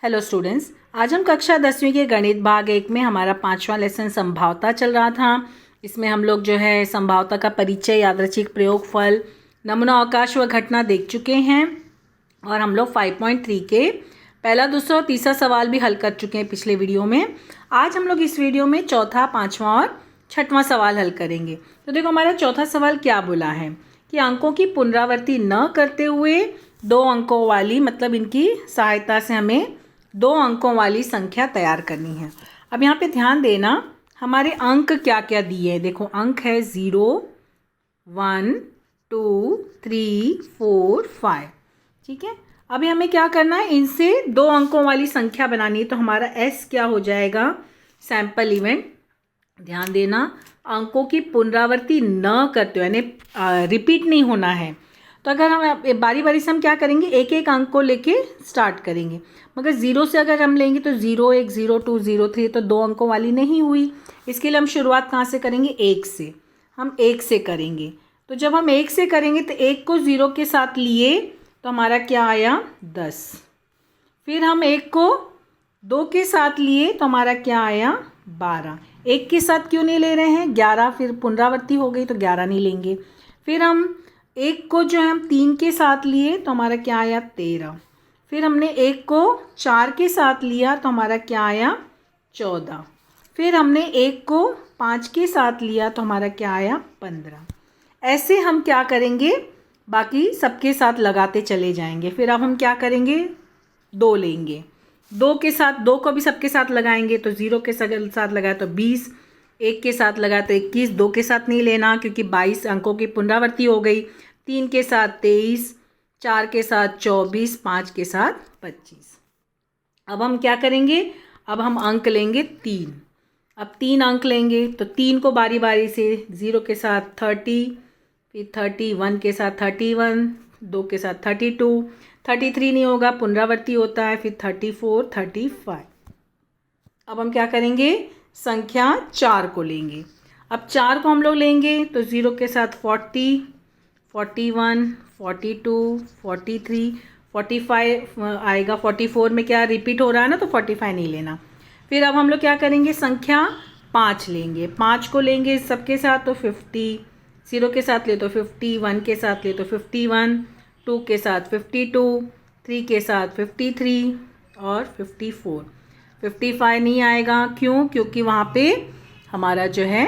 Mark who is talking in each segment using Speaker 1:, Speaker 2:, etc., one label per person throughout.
Speaker 1: Hello students, आज हम कक्षा 10वीं के गणित भाग 1 में हमारा 5वां लेसन संभावता चल रहा था। इसमें हम लोग जो है संभावता का परिचय, यादृच्छिक प्रयोगफल, नमूना अवकाश व घटना देख चुके हैं और हम लोग 5.3 के पहला, दूसरा और तीसरा सवाल भी हल कर चुके हैं पिछले वीडियो में। आज हम लोग इस वीडियो में चौथा, पाँचवां और छठवां सवाल हल करेंगे। तो देखो हमारा चौथा सवाल क्या बोला है कि अंकों की पुनरावृत्ति न करते हुए 2 अंकों वाली, मतलब इनकी सहायता से हमें 2 अंकों वाली संख्या तैयार करनी है। अब यहाँ पे ध्यान देना हमारे अंक क्या क्या दिए हैं। देखो अंक है 0, 1, 2, 3, 4, 5। ठीक है, अभी हमें क्या करना है, इनसे 2 अंकों वाली संख्या बनानी है। तो हमारा S क्या हो जाएगा, सैंपल इवेंट। ध्यान देना अंकों की पुनरावृत्ति न करते हो, यानी रिपीट नहीं होना है। तो अगर हम बारी बारी से हम क्या करेंगे, एक एक अंक को लेके स्टार्ट करेंगे। मगर 0 से अगर हम लेंगे तो 0, 1, 0, 2, 0, 3 तो 2 अंकों वाली नहीं हुई। इसके लिए हम शुरुआत कहाँ से करेंगे, 1 से। हम 1 से करेंगे। तो जब हम 1 से करेंगे तो 1 को 0 के साथ लिए तो हमारा क्या आया, 10। फिर हम 1 को 2 के साथ लिए तो हमारा क्या आया, 12। 1 के साथ क्यों नहीं ले रहे हैं, 11। फिर पुनरावृत्ति हो गई तो 11 नहीं लेंगे। फिर हम 1 को जो है हम 3 के साथ लिए तो हमारा क्या आया, 13। फिर हमने 1 को 4 के साथ लिया तो हमारा क्या आया, 14। फिर हमने 1 को 5 के साथ लिया तो हमारा क्या आया, 15। ऐसे हम क्या करेंगे, बाकी सबके साथ लगाते चले जाएंगे। फिर अब हम क्या करेंगे, 2 लेंगे। 2 के साथ, 2 को भी सबके साथ लगाएंगे तो 0 के साथ लगाए तो 20, 1 के साथ लगाए तो 21, 2 के साथ नहीं लेना क्योंकि 22 अंकों की पुनरावृत्ति हो गई। 3 के साथ 23, 4 के साथ 24, 5 के साथ 25। अब हम क्या करेंगे, अब हम अंक लेंगे 3। अब 3 अंक लेंगे तो 3 को बारी बारी से 0 के साथ 30, फिर 31 के साथ 31, 2 के साथ 32, 33 नहीं होगा, पुनरावृत्ति होता है, फिर 34, 35। अब हम क्या करेंगे, संख्या 4 को लेंगे। अब 4 को हम लोग लेंगे तो 0 के साथ 40, 41, 42, 43, 45 आएगा। 44 में क्या रिपीट हो रहा है ना, तो 45 नहीं लेना। फिर अब हम लोग क्या करेंगे, संख्या 5 लेंगे। 5 को लेंगे सबके साथ तो 50, 0 के साथ ले तो 50, 1 के साथ ले तो 51, 2 के साथ 52, 3 के साथ 53 और 54। 55 नहीं आएगा, क्यों, क्योंकि वहाँ पे हमारा जो है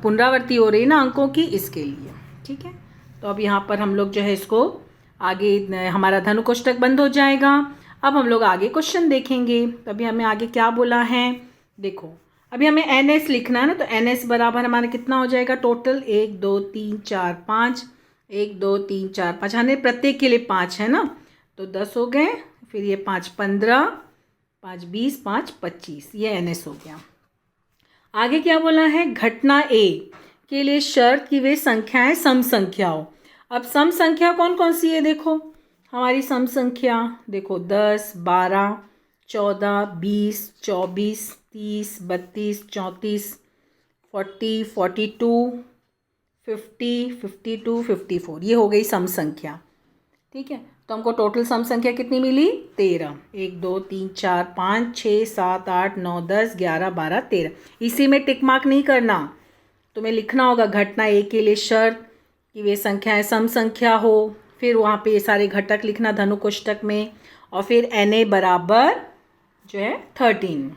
Speaker 1: पुनरावृत्ति हो रही ना अंकों की, इसके लिए। ठीक है, तो अब यहाँ पर हम लोग जो है इसको आगे, हमारा धनु कोष्ठक बंद हो जाएगा। अब हम लोग आगे क्वेश्चन देखेंगे। तो अभी हमें आगे क्या बोला है, देखो अभी हमें NS लिखना है ना, तो NS बराबर हमारा कितना हो जाएगा, टोटल 1, 2, 3, 4, 5, 1, 2, 3, 4, 5, यानी प्रत्येक के लिए 5 है ना, तो 10 हो गए। फिर ये 5, 15, 5, 20, 5, 25, ये NS हो गया। आगे क्या बोला है, घटना A के लिए शर्त कि वे संख्याएं सम संख्या हो। अब सम संख्या कौन कौन सी है, देखो हमारी सम संख्या, देखो 10, 12, 14, 20, 24, 30, 32, 34, 40, 42, 50, 52, 54, ये हो गई सम संख्या। ठीक है, तो हमको टोटल सम संख्या कितनी मिली, 13। 1, 2, 3, 4, 5, 6, 7, 8, 9, 10, 11, 12, 13। इसी में टिक मार्क नहीं करना, तुम्हें लिखना होगा घटना A के लिए शर्त कि वे संख्याएं सम संख्या हो। फिर वहाँ पे ये सारे घटक लिखना धनु कोष्ठक में, और फिर NA बराबर जो है 13।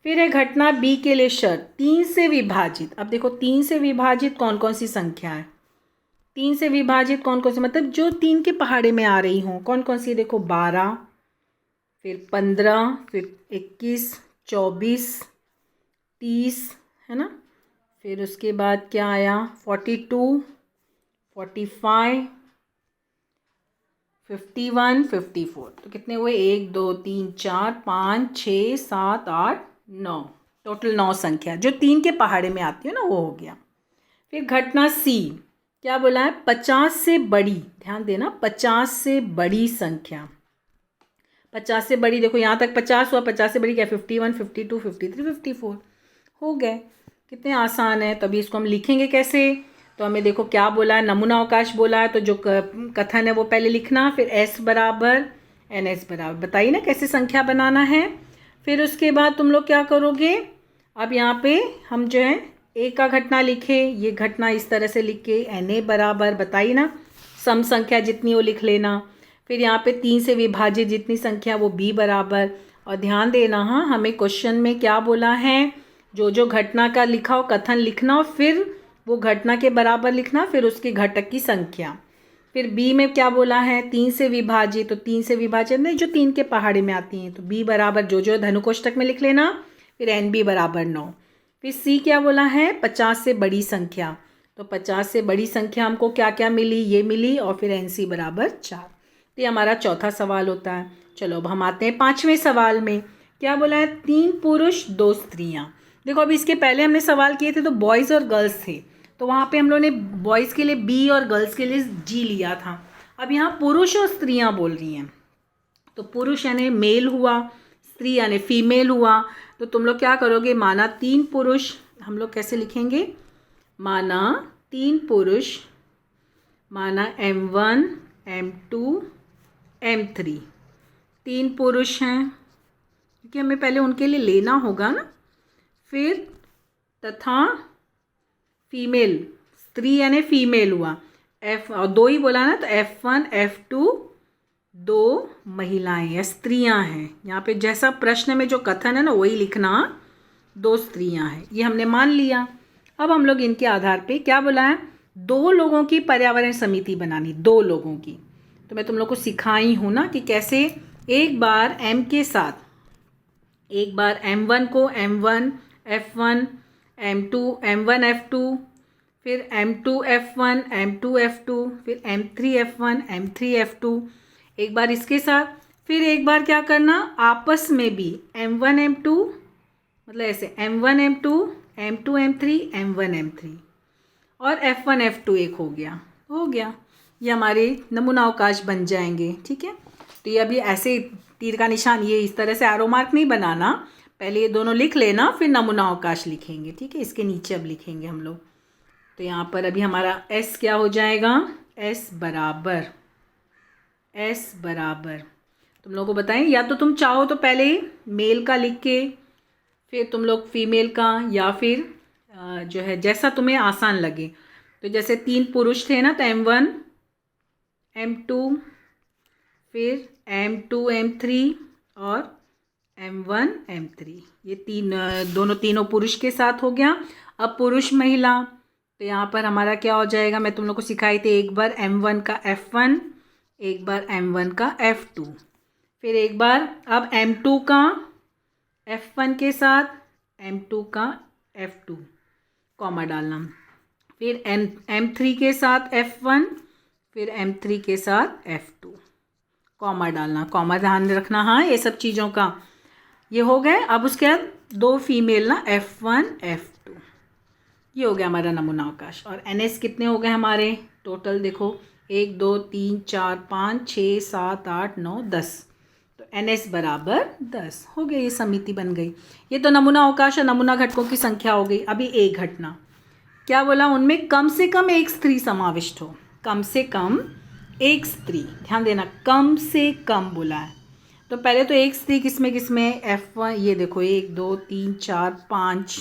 Speaker 1: फिर है घटना B के लिए शर्त 3 से विभाजित। अब देखो 3 से विभाजित कौन कौन सी संख्या है, 3 से विभाजित कौन कौन सी, मतलब जो 3 के पहाड़े में आ रही हों, कौन कौन सी, देखो 12, फिर 15, फिर 21, 24, 30, है ना। फिर उसके बाद क्या आया, 42, 45, 51, 54। तो कितने हुए, 1, 2, 3, 4, 5, 6, 7, 8, 9, टोटल 9 संख्या जो 3 के पहाड़े में आती है ना, वो हो गया। फिर घटना C क्या बोला है, 50 से बड़ी, ध्यान देना 50 से बड़ी संख्या। 50 से बड़ी, देखो यहाँ तक 50 हुआ, 50 से बड़ी क्या, 51, 52, 53, 54 हो गए। कितने आसान है। तभी इसको हम लिखेंगे कैसे, तो हमें देखो क्या बोला है, नमूना अवकाश बोला है, तो जो कथन है वो पहले लिखना। फिर S बराबर NS बराबर, बताइए ना कैसे संख्या बनाना है। फिर उसके बाद तुम लोग क्या करोगे, अब यहाँ पे हम जो है ए का घटना लिखे, ये घटना इस तरह से लिख के NA बराबर, बताइए ना सम संख्या जितनी वो लिख लेना। फिर यहाँ पे 3 से विभाजित जितनी संख्या वो B बराबर। और ध्यान देना, हाँ हमें क्वेश्चन में क्या बोला है, जो जो घटना का लिखा हो कथन लिखना और फिर वो घटना के बराबर लिखना, फिर उसके घटक की संख्या। फिर बी में क्या बोला है, 3 से विभाजित, तो 3 से विभाजित नहीं जो 3 के पहाड़े में आती हैं, तो बी बराबर जो जो धनु कोष्ठक में लिख लेना। फिर NB बराबर 9। फिर सी क्या बोला है, 50 से बड़ी संख्या, तो 50 से बड़ी संख्या हमको क्या क्या मिली, ये मिली। और फिर NC बराबर 4। तो ये हमारा चौथा सवाल होता है। चलो अब हम आते हैं 5वें सवाल में। क्या बोला है, 3 पुरुष 2 स्त्रियाँ। देखो अभी इसके पहले हमने सवाल किए थे तो बॉयज़ और गर्ल्स थे, तो वहाँ पे हम लोगों ने बॉयज़ के लिए B और गर्ल्स के लिए G लिया था। अब यहाँ पुरुष और स्त्रियाँ बोल रही हैं, तो पुरुष यानी मेल हुआ, स्त्री यानी फीमेल हुआ। तो तुम लोग क्या करोगे, माना 3 पुरुष, हम लोग कैसे लिखेंगे, माना 3 पुरुष, माना M1 M2 M3, 3 पुरुष हैं क्योंकि हमें पहले उनके लिए लेना होगा ना। फिर तथा फीमेल, स्त्री यानी फीमेल हुआ, F और 2 ही बोला ना, तो F1 F2 2 महिलाएं या स्त्रियां हैं। यहाँ पे जैसा प्रश्न में जो कथन है ना वही लिखना, 2 स्त्रियां हैं, ये हमने मान लिया। अब हम लोग इनके आधार पे क्या बोला है, 2 लोगों की पर्यावरण समिति बनानी, 2 लोगों की। तो मैं तुम लोग को सिखाई हूँ ना कि कैसे एक बार M के साथ, एक बार M1 को M1 F1, M2 M1 F2, फिर M2 F1 M2 F2, फिर M3 F1 M3 F2, एक बार इसके साथ। फिर एक बार क्या करना, आपस में भी M1 M2, मतलब ऐसे M1 M2 M2 M3 M1 M3 और F1 F2 एक हो गया। ये हमारे नमूना अवकाश बन जाएंगे, ठीक है। तो ये अभी ऐसे तीर का निशान, ये इस तरह से एरो मार्क नहीं बनाना, पहले ये दोनों लिख लेना फिर नमूना अवकाश लिखेंगे, ठीक है। इसके नीचे अब लिखेंगे हम लोग। तो यहाँ पर अभी हमारा S क्या हो जाएगा, S बराबर तुम लोगों को बताएं, या तो तुम चाहो तो पहले मेल का लिख के फिर तुम लोग फीमेल का, या फिर जो है जैसा तुम्हें आसान लगे। तो जैसे 3 पुरुष थे ना, तो M1 M2 फिर M2 M3 और M1 M3, ये तीनों पुरुष के साथ हो गया। अब पुरुष महिला, तो यहाँ पर हमारा क्या हो जाएगा, मैं तुम लोग को सिखाई थी, एक बार M1 का F1, एक बार M1 का F2, फिर एक बार अब M2 का F1 के साथ M2 का F2 कॉमा डालना, फिर M3 के साथ F1, फिर M3 के साथ F2 कॉमा डालना, कॉमा ध्यान रखना, हाँ ये सब चीज़ों का। ये हो गए। अब उसके बाद 2 फीमेल ना, F1 F2, ये हो गया हमारा नमूना अवकाश। और NS कितने हो गए हमारे टोटल, देखो 1 2 3 4 5 6 7 8 9 10, तो NS बराबर 10 हो गया, ये समिति बन गई। ये तो नमूना अवकाश और नमूना घटकों की संख्या हो गई। अभी एक घटना, क्या बोला, उनमें कम से कम एक स्त्री समाविष्ट हो, कम से कम एक स्त्री, ध्यान देना कम से कम बोला है। तो पहले तो एक स्त्री किसमें F1, ये देखो 1 2 3 4 5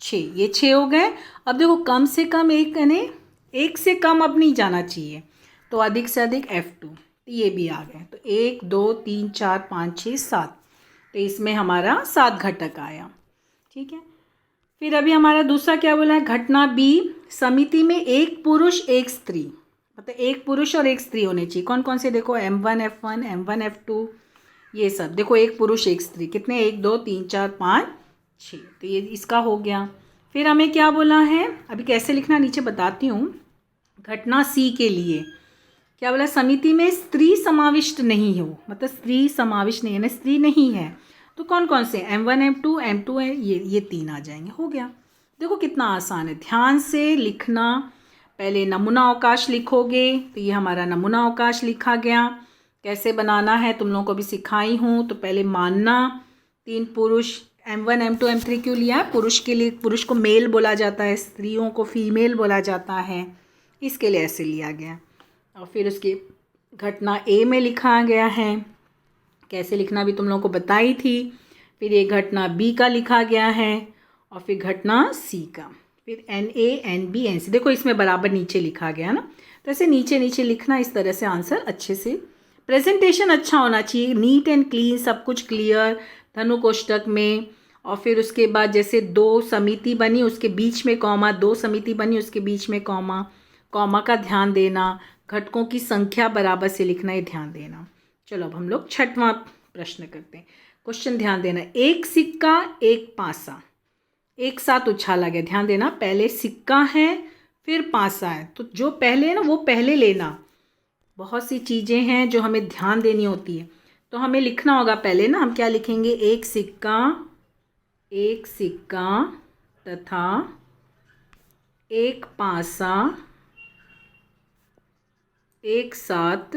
Speaker 1: 6, ये 6 हो गए। अब देखो कम से कम एक, यानी एक से कम अब नहीं जाना चाहिए, तो अधिक से अधिक F2, तो ये भी आ गए। तो 1 2 3 4 5 6 7, तो इसमें हमारा 7 घटक आया, ठीक है। फिर अभी हमारा दूसरा क्या बोला है, घटना B, समिति में एक पुरुष एक स्त्री, मतलब एक पुरुष और एक स्त्री होने चाहिए। कौन कौन से, देखो M1 F1 M1 F2, ये सब देखो एक पुरुष एक स्त्री, कितने 1 2 3 4 5 6, तो ये इसका हो गया। फिर हमें क्या बोला है, अभी कैसे लिखना नीचे बताती हूँ। घटना C के लिए क्या बोला, समिति में स्त्री समाविष्ट नहीं हो, मतलब स्त्री समाविष्ट नहीं है ना, स्त्री नहीं है, तो कौन कौन से, M1 M2 M2 है, ये 3 आ जाएंगे, हो गया। देखो कितना आसान है, ध्यान से लिखना। पहले नमूना अवकाश लिखोगे, तो ये हमारा नमूना अवकाश लिखा गया। कैसे बनाना है तुम लोगों को भी सिखाई हूँ। तो पहले मानना 3 पुरुष, M1 M2 M3 क्यों लिया है, पुरुष के लिए, पुरुष को मेल बोला जाता है, स्त्रियों को फीमेल बोला जाता है, इसके लिए ऐसे लिया गया। और फिर उसकी घटना A में लिखा गया है, कैसे लिखना भी तुम लोगों को बताई थी। फिर ये घटना बी का लिखा गया है और फिर घटना सी का, फिर NA NB NC। देखो इसमें बराबर नीचे लिखा गया ना, तो ऐसे नीचे नीचे लिखना, इस तरह से आंसर अच्छे से। प्रेजेंटेशन अच्छा होना चाहिए, नीट एंड क्लीन, सब कुछ क्लियर धनु कोष्टक में। और फिर उसके बाद जैसे दो समिति बनी उसके बीच में कॉमा, दो समिति बनी उसके बीच में कॉमा, कॉमा का ध्यान देना, घटकों की संख्या बराबर से लिखना, ये ध्यान देना। चलो अब हम लोग 6वां प्रश्न करते हैं। क्वेश्चन ध्यान देना, एक सिक्का एक पासा एक साथ उछाला गया। ध्यान देना, पहले सिक्का है फिर पासा है, तो जो पहले है ना वो पहले लेना। बहुत सी चीज़ें हैं जो हमें ध्यान देनी होती है, तो हमें लिखना होगा पहले ना। हम क्या लिखेंगे, एक सिक्का तथा एक पासा एक साथ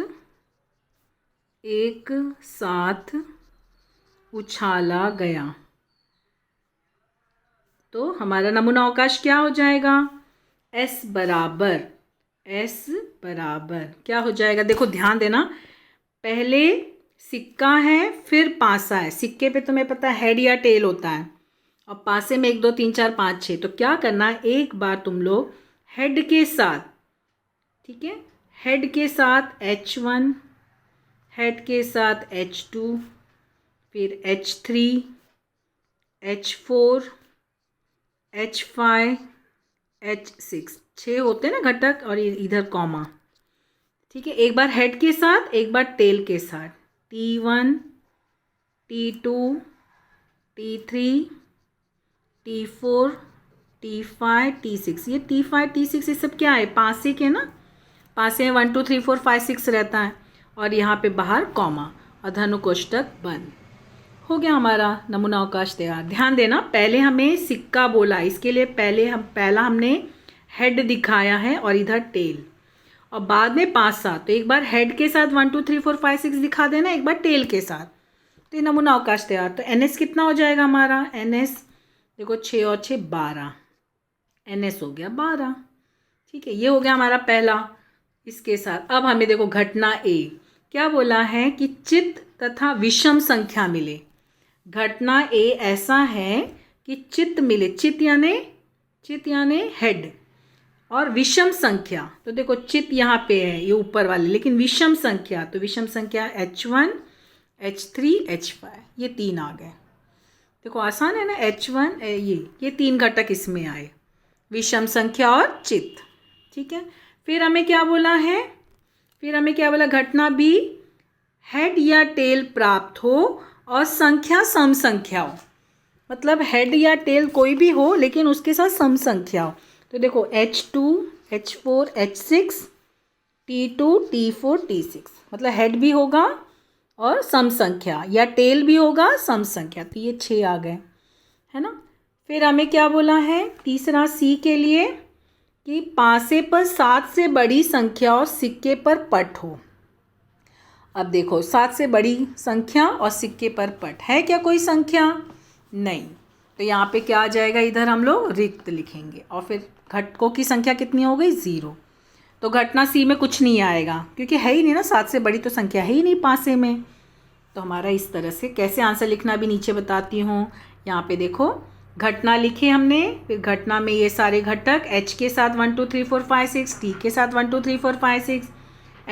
Speaker 1: उछाला गया। तो हमारा नमूना अवकाश क्या हो जाएगा, S बराबर क्या हो जाएगा। देखो ध्यान देना, पहले सिक्का है फिर पासा है। सिक्के पे तुम्हें पता है हेड या टेल होता है, और पासे में 1 2 3 4 5 6। तो क्या करना है, एक बार तुम लोग हेड के साथ, ठीक है, हेड के साथ H1, हेड के साथ H2, फिर H3, H4, H5, H6, 6 होते हैं ना घटक, और इधर कॉमा, ठीक है। एक बार हेड के साथ एक बार टेल के साथ, T1, T2, T3, T4, T5, T6। ये T5 T6 ये सब क्या है, पासे के ना, पासे में 1 2 3 4 5 6 रहता है, और यहाँ पे बाहर कॉमा और धनु कोष्टक बंद। हो गया हमारा नमूना अवकाश तैयार। ध्यान देना, पहले हमें सिक्का बोला, इसके लिए पहला हमने हेड दिखाया है और इधर टेल, और बाद में पासा। तो एक बार हेड के साथ 1 2 3 4 5 6 दिखा देना, एक बार टेल के साथ, तो ये नमूना अवकाश तैयार। तो NS कितना हो जाएगा हमारा, NS देखो 6 और 6 12, NS हो गया 12, ठीक है। ये हो गया हमारा पहला। इसके साथ अब हमें देखो घटना A क्या बोला है कि चित तथा विषम संख्या मिले। घटना A ऐसा है कि चित मिले, चित यानी हेड, और विषम संख्या। तो देखो चित यहाँ पे है, ये ऊपर वाले, लेकिन विषम संख्या, तो विषम संख्या H1, H3, H5, ये 3 आ गए। देखो आसान है ना, H1 ये 3 घटक इसमें आए, विषम संख्या और चित, ठीक है। फिर हमें क्या बोला है, घटना B हेड या टेल प्राप्त हो और संख्या सम संख्या हो। मतलब हेड या टेल कोई भी हो लेकिन उसके साथ सम संख्या हो। तो देखो H2, H4, H6, T2, T4, T6, मतलब हेड भी होगा और सम संख्या, या टेल भी होगा सम संख्या। तो ये 6 आ गए, है ना। फिर हमें क्या बोला है तीसरा C के लिए कि पासे पर 7 से बड़ी संख्या और सिक्के पर पट हो। अब देखो 7 से बड़ी संख्या और सिक्के पर पट है क्या कोई संख्या, नहीं। तो यहाँ पे क्या आ जाएगा, इधर हम लोग रिक्त लिखेंगे, और फिर घटकों की संख्या कितनी हो गई 0। तो घटना C में कुछ नहीं आएगा क्योंकि है ही नहीं ना, 7 से बड़ी तो संख्या है ही नहीं पासे में। तो हमारा इस तरह से कैसे आंसर लिखना भी नीचे बताती हूँ। यहाँ पे देखो घटना लिखे हमने, फिर घटना में ये सारे घटक H के साथ 1 2 3 4 5 6, T के साथ 1 2 3 4 5 6,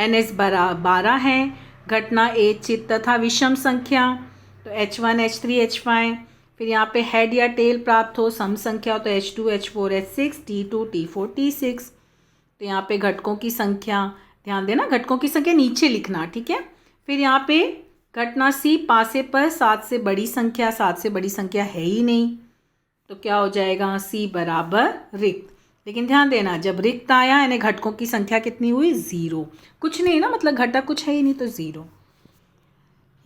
Speaker 1: NS 12 है। घटना A चित तथा विषम संख्या, तो H1, H3, H5। फिर यहाँ पे हेड या टेल प्राप्त हो, सम संख्या हो, तो H2, H4, H6, T2, T4, T6। तो यहाँ पे घटकों की संख्या, ध्यान देना घटकों की संख्या नीचे लिखना, ठीक है। फिर यहाँ पे घटना C पासे पर 7 से बड़ी संख्या, 7 से बड़ी संख्या है ही नहीं, तो क्या हो जाएगा C बराबर रिक्त। लेकिन ध्यान देना जब रिक्त आया यानी घटकों की संख्या कितनी हुई 0, कुछ नहीं ना, मतलब घटक कुछ है ही नहीं तो 0,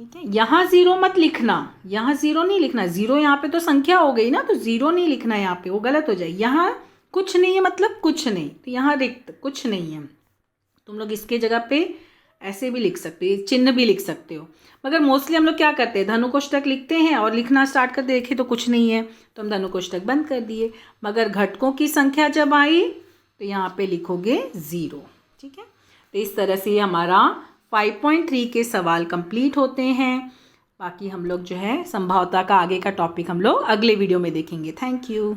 Speaker 1: ठीक है। यहाँ 0 मत लिखना, यहाँ 0 नहीं लिखना, 0 यहाँ पे तो संख्या हो गई ना, तो 0 नहीं लिखना यहाँ पे, वो गलत हो जाए। यहाँ कुछ नहीं है मतलब कुछ नहीं, तो यहाँ रिक्त कुछ नहीं है। तुम लोग इसके जगह पे ऐसे भी लिख सकते हो, चिन्ह भी लिख सकते हो, मगर मोस्टली हम लोग क्या करते हैं धनु कोष्टक लिखते हैं और लिखना स्टार्ट कर देखे तो कुछ नहीं है तो हम धनु कोष्टक बंद कर दिए। मगर घटकों की संख्या जब आई तो यहाँ पे लिखोगे 0, ठीक है। तो इस तरह से हमारा 5.3 के सवाल कंप्लीट होते हैं। बाकी हम लोग जो है संभावता का आगे का टॉपिक हम लोग अगले वीडियो में देखेंगे। Thank you.